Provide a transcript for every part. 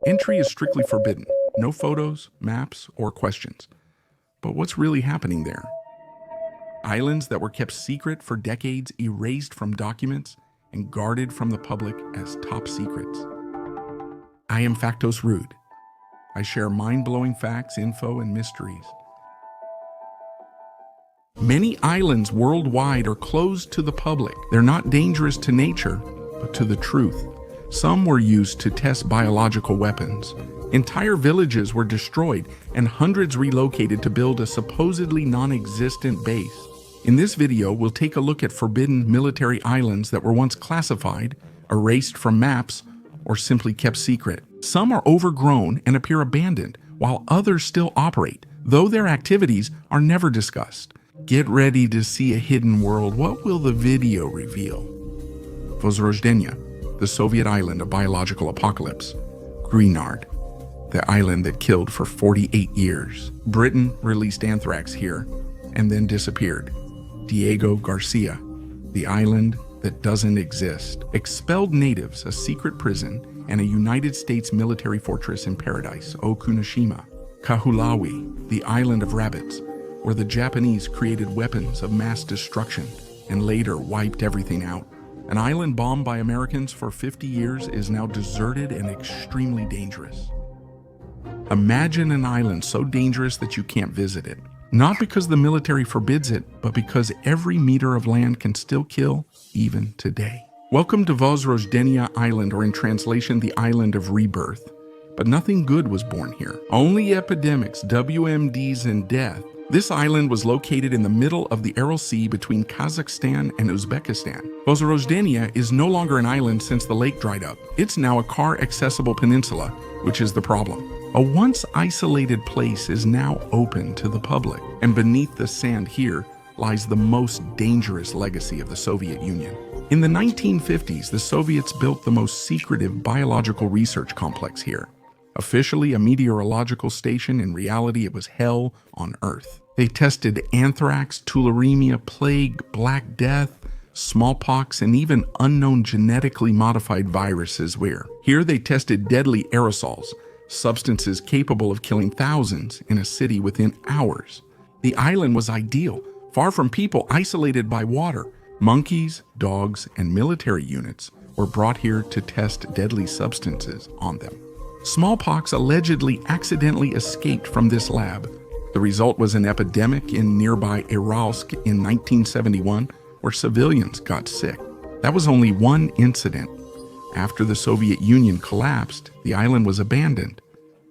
Entry is strictly forbidden. No photos, maps, or questions. But what's really happening there? Islands that were kept secret for decades, erased from documents, and guarded from the public as top secrets. I am Factos Rude. I share mind-blowing facts, info, and mysteries. Many islands worldwide are closed to the public. They're not dangerous to nature, but to the truth. Some were used to test biological weapons. Entire villages were destroyed and hundreds relocated to build a supposedly non-existent base. In this video, we'll take a look at forbidden military islands that were once classified, erased from maps, or simply kept secret. Some are overgrown and appear abandoned, while others still operate, though their activities are never discussed. Get ready to see a hidden world. What will the video reveal? Vozrozhdeniya, the Soviet island of biological apocalypse. Gruinard, the island that killed for 48 years. Britain released Anthrax here and then disappeared. Diego Garcia, the island that doesn't exist. Expelled natives, a secret prison, and a United States military fortress in paradise, Okunoshima. Kahoʻolawe, the island of rabbits, where the Japanese created weapons of mass destruction and later wiped everything out. An island bombed by Americans for 50 years is now deserted and extremely dangerous. Imagine an island so dangerous that you can't visit it. Not because the military forbids it, but because every meter of land can still kill, even today. Welcome to Vozrozhdeniya Island, or in translation, the Island of Rebirth. But nothing good was born here. Only epidemics, WMDs, and death. This island was located in the middle of the Aral Sea between Kazakhstan and Uzbekistan. Vozrozhdeniya is no longer an island since the lake dried up. It's now a car-accessible peninsula, which is the problem. A once isolated place is now open to the public, and beneath the sand here lies the most dangerous legacy of the Soviet Union. In the 1950s, the Soviets built the most secretive biological research complex here. Officially a meteorological station, in reality it was hell on Earth. They tested anthrax, tularemia, plague, black death, smallpox, and even unknown genetically modified viruses here they tested deadly aerosols, substances capable of killing thousands in a city within hours. The island was ideal, far from people, isolated by water. Monkeys, dogs, and military units were brought here to test deadly substances on them. Smallpox allegedly accidentally escaped from this lab. The result was an epidemic in nearby Iralsk in 1971, where civilians got sick. That was only one incident. After the Soviet Union collapsed, the island was abandoned.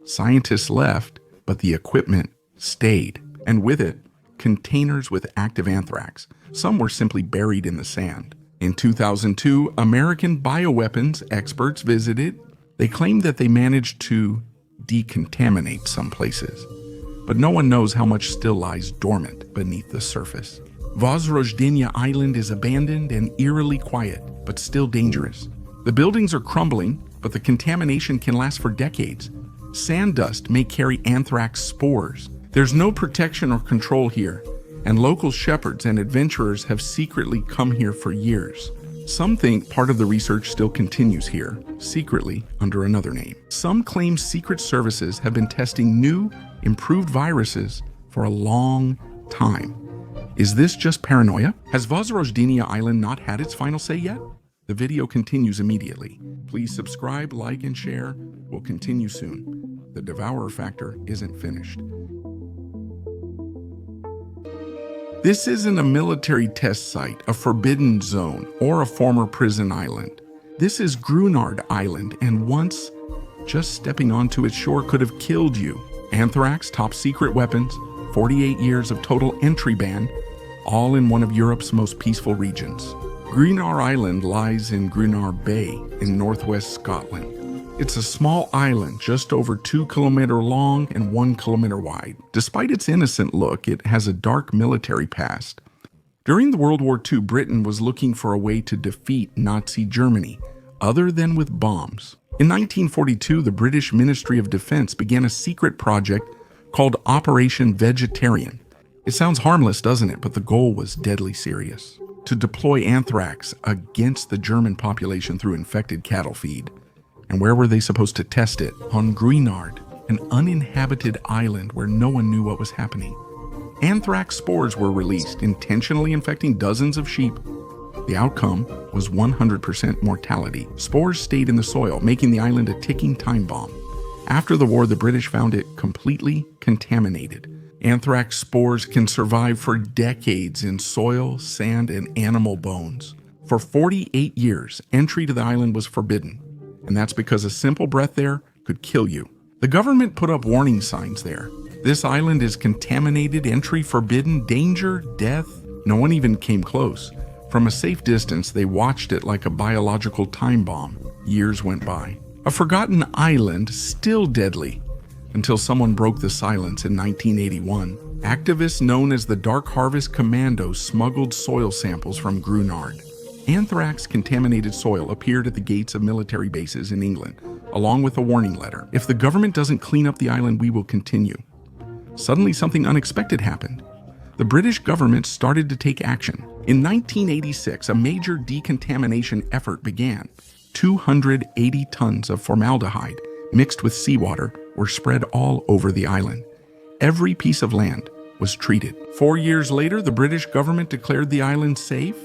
Scientists left, but the equipment stayed, and with it, containers with active anthrax. Some were simply buried in the sand. In 2002, American bioweapons experts visited. They claimed that they managed to decontaminate some places, but no one knows how much still lies dormant beneath the surface. Vozrozhdeniya Island is abandoned and eerily quiet, but still dangerous. The buildings are crumbling, but the contamination can last for decades. Sand dust may carry anthrax spores. There's no protection or control here, and local shepherds and adventurers have secretly come here for years. Some think part of the research still continues here, secretly under another name. Some claim secret services have been testing new, improved viruses for a long time. Is this just paranoia? Has Vozrozhdeniya Island not had its final say yet? The video continues immediately. Please subscribe, like, and share. We'll continue soon. The Devourer Factor isn't finished. This isn't a military test site, a forbidden zone, or a former prison island. This is Gruinard Island, and once, just stepping onto its shore could have killed you. Anthrax, top secret weapons, 48 years of total entry ban, all in one of Europe's most peaceful regions. Gruinard Island lies in Gruinard Bay in northwest Scotland. It's a small island just over 2 kilometers long and 1 kilometer wide. Despite its innocent look, it has a dark military past. During the World War II, Britain was looking for a way to defeat Nazi Germany, other than with bombs. In 1942, the British Ministry of Defense began a secret project called Operation Vegetarian. It sounds harmless, doesn't it? But the goal was deadly serious. To deploy anthrax against the German population through infected cattle feed. And where were they supposed to test it? On Gruinard, an uninhabited island where no one knew what was happening. Anthrax spores were released, intentionally infecting dozens of sheep. The outcome was 100% mortality. Spores stayed in the soil, making the island a ticking time bomb. After the war, the British found it completely contaminated. Anthrax spores can survive for decades in soil, sand, and animal bones. For 48 years, entry to the island was forbidden, and that's because a simple breath there could kill you. The government put up warning signs there. This island is contaminated, entry forbidden, danger, death. No one even came close. From a safe distance, they watched it like a biological time bomb. Years went by. A forgotten island, still deadly, until someone broke the silence in 1981. Activists known as the Dark Harvest Commandos smuggled soil samples from Gruinard. Anthrax-contaminated soil appeared at the gates of military bases in England, along with a warning letter. If the government doesn't clean up the island, we will continue. Suddenly, something unexpected happened. The British government started to take action. In 1986, a major decontamination effort began. 280 tons of formaldehyde mixed with seawater were spread all over the island. Every piece of land was treated. 4 years later, the British government declared the island safe.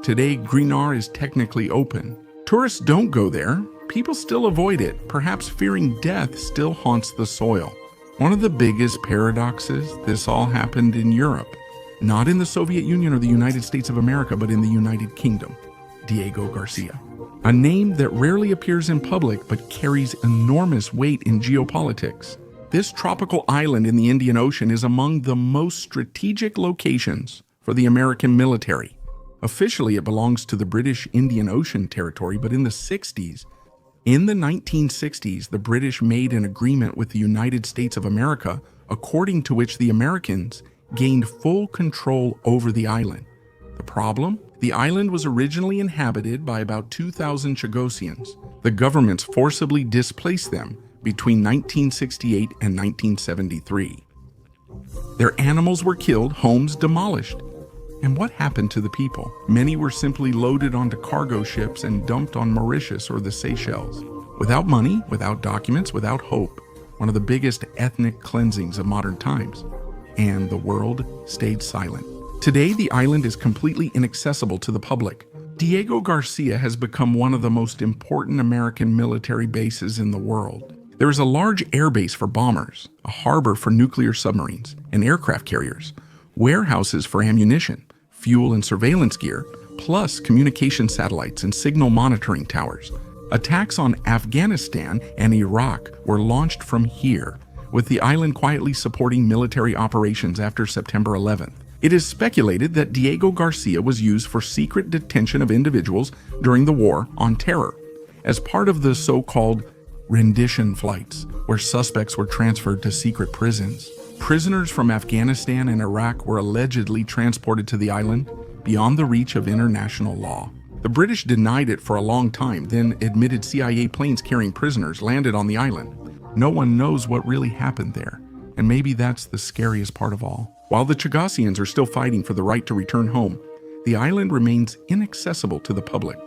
Today, Gruinard is technically open. Tourists don't go there. People still avoid it. Perhaps fearing death still haunts the soil. One of the biggest paradoxes, this all happened in Europe. Not in the Soviet Union or the United States of America, but in the United Kingdom. Diego Garcia. A name that rarely appears in public but carries enormous weight in geopolitics. This tropical island in the Indian Ocean is among the most strategic locations for the American military. Officially, it belongs to the British Indian Ocean Territory, but in the 1960s, the British made an agreement with the United States of America, according to which the Americans gained full control over the island. The problem? The island was originally inhabited by about 2,000 Chagosians. The governments forcibly displaced them between 1968 and 1973. Their animals were killed, homes demolished. And what happened to the people? Many were simply loaded onto cargo ships and dumped on Mauritius or the Seychelles. Without money, without documents, without hope. One of the biggest ethnic cleansings of modern times. And the world stayed silent. Today, the island is completely inaccessible to the public. Diego Garcia has become one of the most important American military bases in the world. There is a large airbase for bombers, a harbor for nuclear submarines and aircraft carriers, warehouses for ammunition, fuel and surveillance gear, plus communication satellites and signal monitoring towers. Attacks on Afghanistan and Iraq were launched from here, with the island quietly supporting military operations after September 11th. It is speculated that Diego Garcia was used for secret detention of individuals during the War on Terror, as part of the so-called rendition flights, where suspects were transferred to secret prisons. Prisoners from Afghanistan and Iraq were allegedly transported to the island beyond the reach of international law. The British denied it for a long time, then admitted CIA planes carrying prisoners landed on the island. No one knows what really happened there, and maybe that's the scariest part of all. While the Chagosians are still fighting for the right to return home, the island remains inaccessible to the public.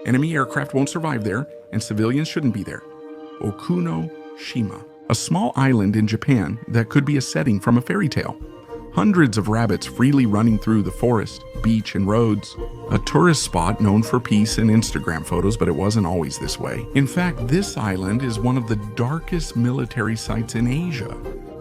Enemy aircraft won't survive there, and civilians shouldn't be there. Okunoshima, a small island in Japan that could be a setting from a fairy tale. Hundreds of rabbits freely running through the forest, beach, and roads. A tourist spot known for peace and Instagram photos, but it wasn't always this way. In fact, this island is one of the darkest military sites in Asia.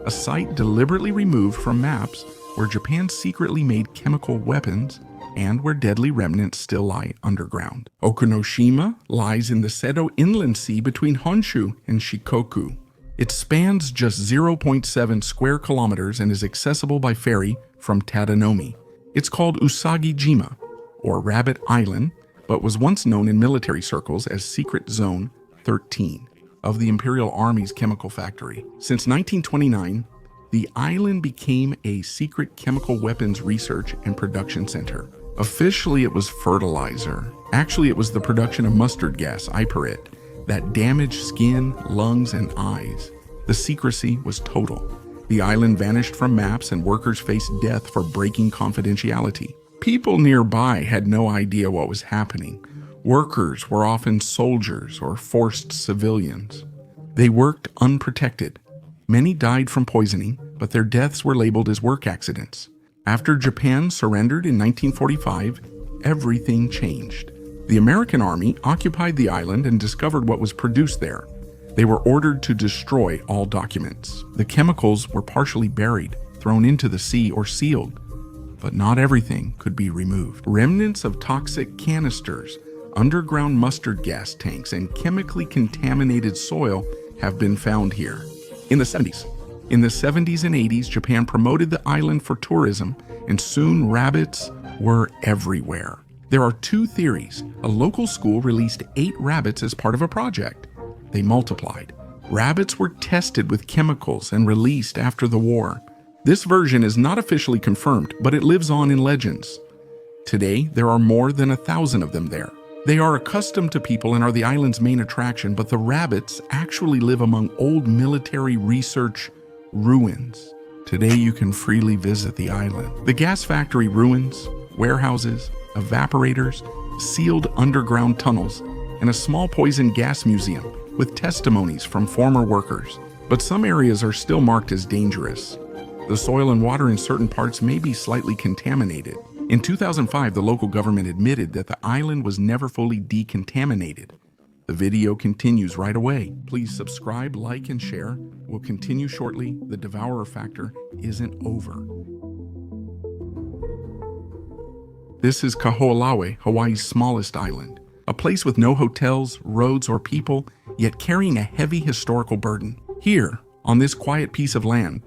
A site deliberately removed from maps where Japan secretly made chemical weapons and where deadly remnants still lie underground. Okunoshima lies in the Seto Inland Sea between Honshu and Shikoku. It spans just 0.7 square kilometers and is accessible by ferry from Tadanomi. It's called Usagi-jima, or Rabbit Island, but was once known in military circles as Secret Zone 13 of the Imperial Army's chemical factory. Since 1929, the island became a secret chemical weapons research and production center. Officially, it was fertilizer. Actually, it was the production of mustard gas, iperit, that damaged skin, lungs, and eyes. The secrecy was total. The island vanished from maps and workers faced death for breaking confidentiality. People nearby had no idea what was happening. Workers were often soldiers or forced civilians. They worked unprotected. Many died from poisoning, but their deaths were labeled as work accidents. After Japan surrendered in 1945, everything changed. The American Army occupied the island and discovered what was produced there. They were ordered to destroy all documents. The chemicals were partially buried, thrown into the sea, or sealed, but not everything could be removed. Remnants of toxic canisters, underground mustard gas tanks, and chemically contaminated soil have been found here. In the 70s and 80s, Japan promoted the island for tourism, and soon rabbits were everywhere. There are two theories. A local school released 8 rabbits as part of a project. They multiplied. Rabbits were tested with chemicals and released after the war. This version is not officially confirmed, but it lives on in legends. Today, there are more than 1,000 of them there. They are accustomed to people and are the island's main attraction, but the rabbits actually live among old military research ruins. Today, you can freely visit the island. The gas factory ruins, warehouses, evaporators, sealed underground tunnels, and a small poison gas museum with testimonies from former workers. But some areas are still marked as dangerous. The soil and water in certain parts may be slightly contaminated. In 2005, the local government admitted that the island was never fully decontaminated. The video continues right away. Please subscribe, like, and share. We'll continue shortly. The Devourer Factor isn't over. This is Kahoʻolawe, Hawaii's smallest island. A place with no hotels, roads, or people, yet carrying a heavy historical burden. Here, on this quiet piece of land,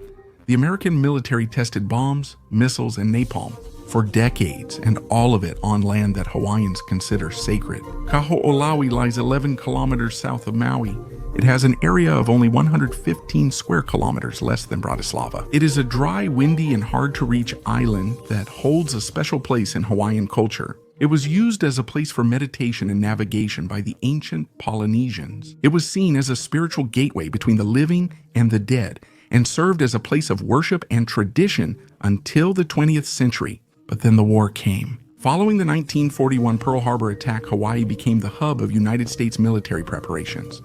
the American military tested bombs, missiles, and napalm for decades, and all of it on land that Hawaiians consider sacred. Kahoʻolawe lies 11 kilometers south of Maui. It has an area of only 115 square kilometers, less than Bratislava. It is a dry, windy, and hard-to-reach island that holds a special place in Hawaiian culture. It was used as a place for meditation and navigation by the ancient Polynesians. It was seen as a spiritual gateway between the living and the dead, and served as a place of worship and tradition until the 20th century. But then the war came. Following the 1941 Pearl Harbor attack, Hawaii became the hub of United States military preparations,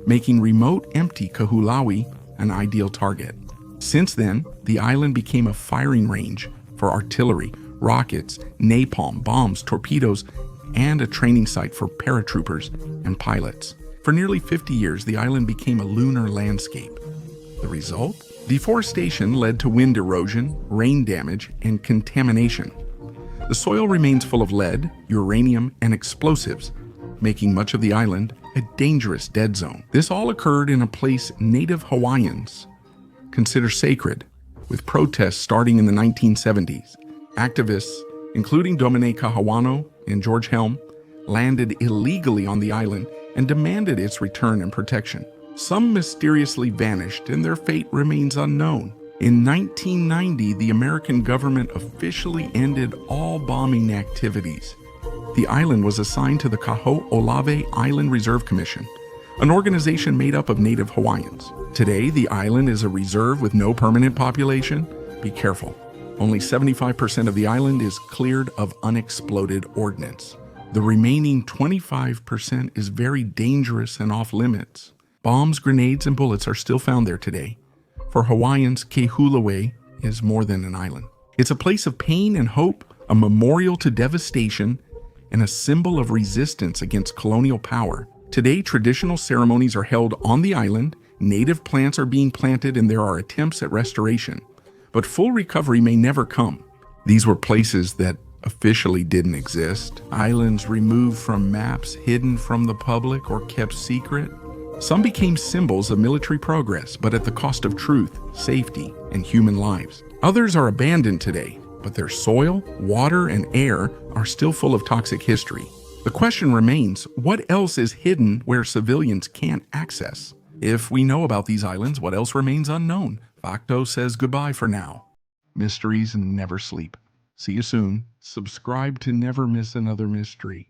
making remote, empty Kahoʻolawe an ideal target. Since then, the island became a firing range for artillery, rockets, napalm, bombs, torpedoes, and a training site for paratroopers and pilots. For nearly 50 years, the island became a lunar landscape. The result? Deforestation led to wind erosion, rain damage, and contamination. The soil remains full of lead, uranium, and explosives, making much of the island a dangerous dead zone. This all occurred in a place native Hawaiians consider sacred, with protests starting in the 1970s. Activists, including Domine Kahawano and George Helm, landed illegally on the island and demanded its return and protection. Some mysteriously vanished, and their fate remains unknown. In 1990, the American government officially ended all bombing activities. The island was assigned to the Kahoʻolawe Island Reserve Commission, an organization made up of native Hawaiians. Today, the island is a reserve with no permanent population. Be careful. Only 75% of the island is cleared of unexploded ordnance. The remaining 25% is very dangerous and off limits. Bombs, grenades, and bullets are still found there today. For Hawaiians, Kahoʻolawe is more than an island. It's a place of pain and hope, a memorial to devastation, and a symbol of resistance against colonial power. Today, traditional ceremonies are held on the island, native plants are being planted, and there are attempts at restoration. But full recovery may never come. These were places that officially didn't exist. Islands removed from maps, hidden from the public, or kept secret. Some became symbols of military progress, but at the cost of truth, safety, and human lives. Others are abandoned today, but their soil, water, and air are still full of toxic history. The question remains, what else is hidden where civilians can't access? If we know about these islands, what else remains unknown? Facto says goodbye for now. Mysteries never sleep. See you soon. Subscribe to never miss another mystery.